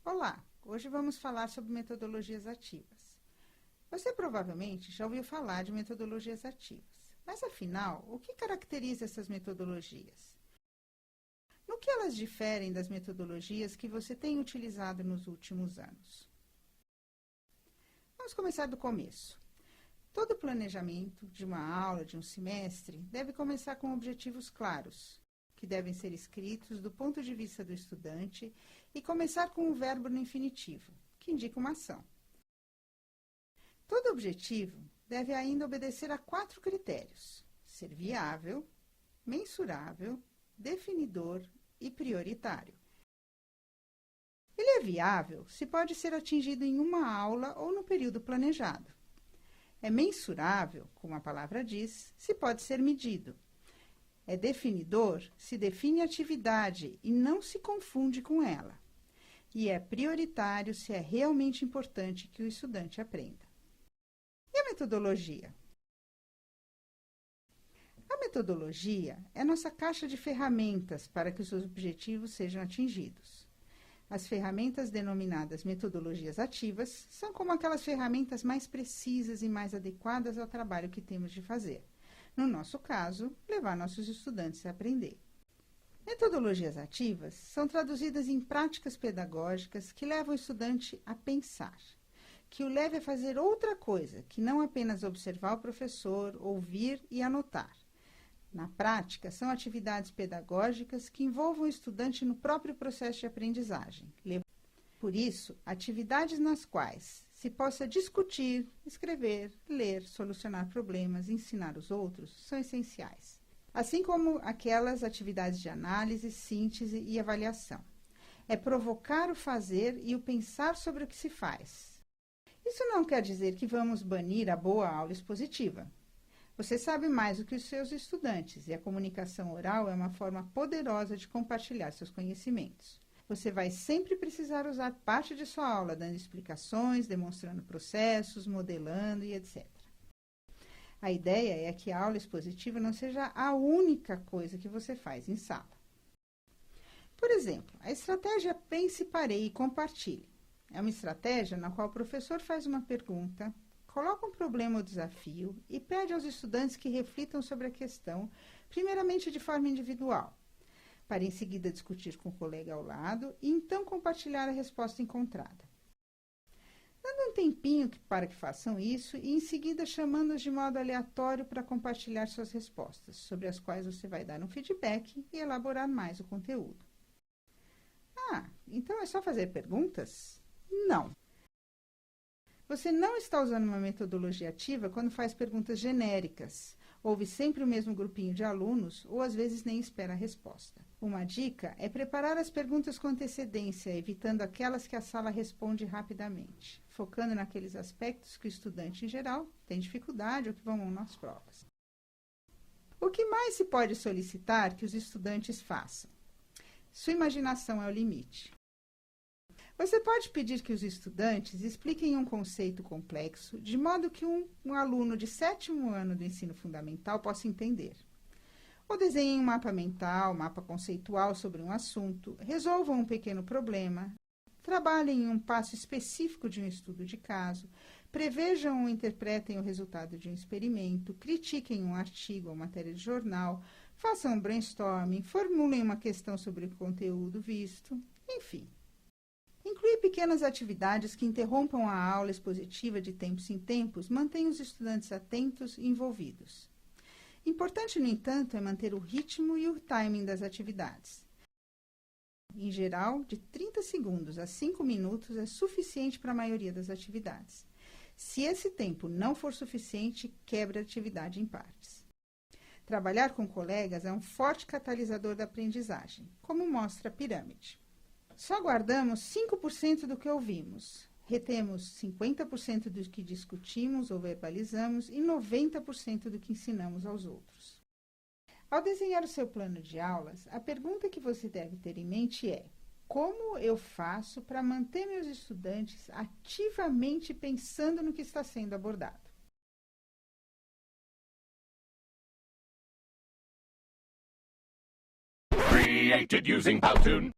Olá, hoje vamos falar sobre metodologias ativas. Você provavelmente já ouviu falar de metodologias ativas, mas afinal, o que caracteriza essas metodologias? No que elas diferem das metodologias que você tem utilizado nos últimos anos? Vamos começar do começo. Todo planejamento de uma aula, de um semestre, deve começar com objetivos claros, que devem ser escritos do ponto de vista do estudante e começar com o verbo no infinitivo, que indica uma ação. Todo objetivo deve ainda obedecer a 4 critérios: ser viável, mensurável, definidor e prioritário. Ele é viável se pode ser atingido em uma aula ou no período planejado. É mensurável, como a palavra diz, se pode ser medido. É definidor se define a atividade e não se confunde com ela. E é prioritário se é realmente importante que o estudante aprenda. E a metodologia? A metodologia é nossa caixa de ferramentas para que os objetivos sejam atingidos. As ferramentas denominadas metodologias ativas são como aquelas ferramentas mais precisas e mais adequadas ao trabalho que temos de fazer. No nosso caso, levar nossos estudantes a aprender. Metodologias ativas são traduzidas em práticas pedagógicas que levam o estudante a pensar, que o leve a fazer outra coisa, que não apenas observar o professor, ouvir e anotar. Na prática, são atividades pedagógicas que envolvam o estudante no próprio processo de aprendizagem. Por isso, atividades nas quais se possa discutir, escrever, ler, solucionar problemas, ensinar os outros, são essenciais. Assim como aquelas atividades de análise, síntese e avaliação. É provocar o fazer e o pensar sobre o que se faz. Isso não quer dizer que vamos banir a boa aula expositiva. Você sabe mais do que os seus estudantes e a comunicação oral é uma forma poderosa de compartilhar seus conhecimentos. Você vai sempre precisar usar parte de sua aula, dando explicações, demonstrando processos, modelando e etc. A ideia é que a aula expositiva não seja a única coisa que você faz em sala. Por exemplo, a estratégia Pense, Pareie e Compartilhe. É uma estratégia na qual o professor faz uma pergunta, coloca um problema ou desafio e pede aos estudantes que reflitam sobre a questão, primeiramente de forma individual, para em seguida discutir com o colega ao lado e então compartilhar a resposta encontrada. Dando um tempinho para que façam isso e em seguida chamando-os de modo aleatório para compartilhar suas respostas, sobre as quais você vai dar um feedback e elaborar mais o conteúdo. Ah, então é só fazer perguntas? Não. Você não está usando uma metodologia ativa quando faz perguntas genéricas, ouve sempre o mesmo grupinho de alunos ou às vezes nem espera a resposta. Uma dica é preparar as perguntas com antecedência, evitando aquelas que a sala responde rapidamente, focando naqueles aspectos que o estudante em geral tem dificuldade ou que vão nas provas. O que mais se pode solicitar que os estudantes façam? Sua imaginação é o limite. Você pode pedir que os estudantes expliquem um conceito complexo de modo que um aluno de 7º ano do ensino fundamental possa entender. Ou desenhem um mapa mental, mapa conceitual sobre um assunto, resolvam um pequeno problema, trabalhem em um passo específico de um estudo de caso, prevejam ou interpretem o resultado de um experimento, critiquem um artigo ou matéria de jornal, façam um brainstorming, formulem uma questão sobre o conteúdo visto, enfim. Incluir pequenas atividades que interrompam a aula expositiva de tempos em tempos mantém os estudantes atentos e envolvidos. Importante, no entanto, é manter o ritmo e o timing das atividades. Em geral, de 30 segundos a 5 minutos é suficiente para a maioria das atividades. Se esse tempo não for suficiente, quebre a atividade em partes. Trabalhar com colegas é um forte catalisador da aprendizagem, como mostra a pirâmide. Só guardamos 5% do que ouvimos, retemos 50% do que discutimos ou verbalizamos e 90% do que ensinamos aos outros. Ao desenhar o seu plano de aulas, a pergunta que você deve ter em mente é: como eu faço para manter meus estudantes ativamente pensando no que está sendo abordado? Created using Powtoon.